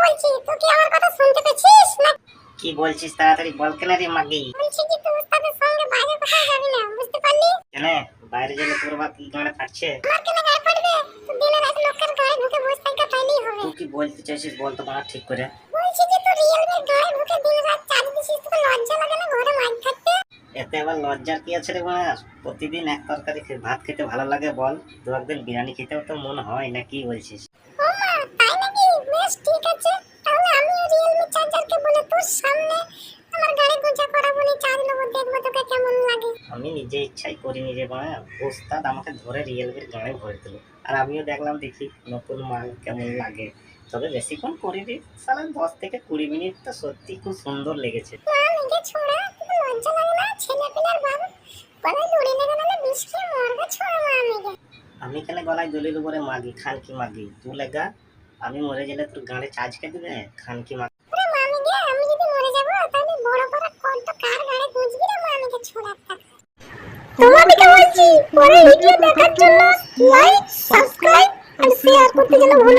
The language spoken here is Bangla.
বলছি, তুই কি আমার কথা শুনতে পেছিস না? কি বলছিস তাড়াতাড়ি বল কেন রে মাগি। বলছি কি তুই উস্তাদের সঙ্গে বাইরে কোথাও যাবি না, বুঝতে পারলি? কেন বাইরে গেলে তোর বা কি গানে ফাটছে? আমার কেন গায়ে পড়বে? তুই দিনে রাত লোকের গায়ে ঢুকে বসে থাকা তাইলেই হবে। তুই কি বলতে চাইছিস বল তো বাড়া ঠিক করে। বলছি যে তুই রিয়েলমির গায়ে ঢুকে দিন রাত চার্জ দিছিস, তোর লজ্জা লাগে না ঘরে মাইক থাকতে? এতে আবার লজ্জার কি আছে রে বাড়া? প্রতিদিন এক তরকারি ভাত খেতে ভালো লাগে বল, দু একদিন বিরিয়ানি খেতেও তো মন হয় না, কি বলছিস? ও মা, তাই নাকি? বেশ ঠিক আছে, তাহলে আমিও রিয়েলমি চার্জারকে বলে তোর সামনে আমার গাড়ি গোছা করাবো, নি চার্জ নেবো, দেখবো তোকে কেমন লাগে। আমি নিজে ইচ্ছাই করিনি রে বাড়া, ওস্তাদ আমাকে ধরে রিয়েলমির গানে ভরে দিল, আর আমিও দেখলাম দেখি নতুন মাল কেমন লাগে। তবে বেশিক্ষণ করিনি, সালা 10 থেকে 20 মিনিট তো সত্যি খুব সুন্দর লেগেছে। মা মেঘে ছোড়া, তোকে লজ্জা লাগে না? ছেলে পিলার বাপ বলে লড়ি লেগে নালে বিষ খেয়ে মরবে ছোড়া মা মেঘে। আমি কেন গলায় দলিল উপরে মাগি, খান কি মাগি তুই লেগা? আমি মরে গেলে তোর গাড়ি চার্জ কে দিবে? খান কি মাগি? ওরে মা মেঘে, আমি যদি মরে যাবো তাহলে বড় বড় কত কার গাড়ি গুঁজবি রে মা মেঘে ছোড়া একটা। তোমাদেরকে বলছি, পরে ভিডিও দেখার জন্য লাইক, সাবস্ক্রাইব আর শেয়ার করতে যেন ভুলো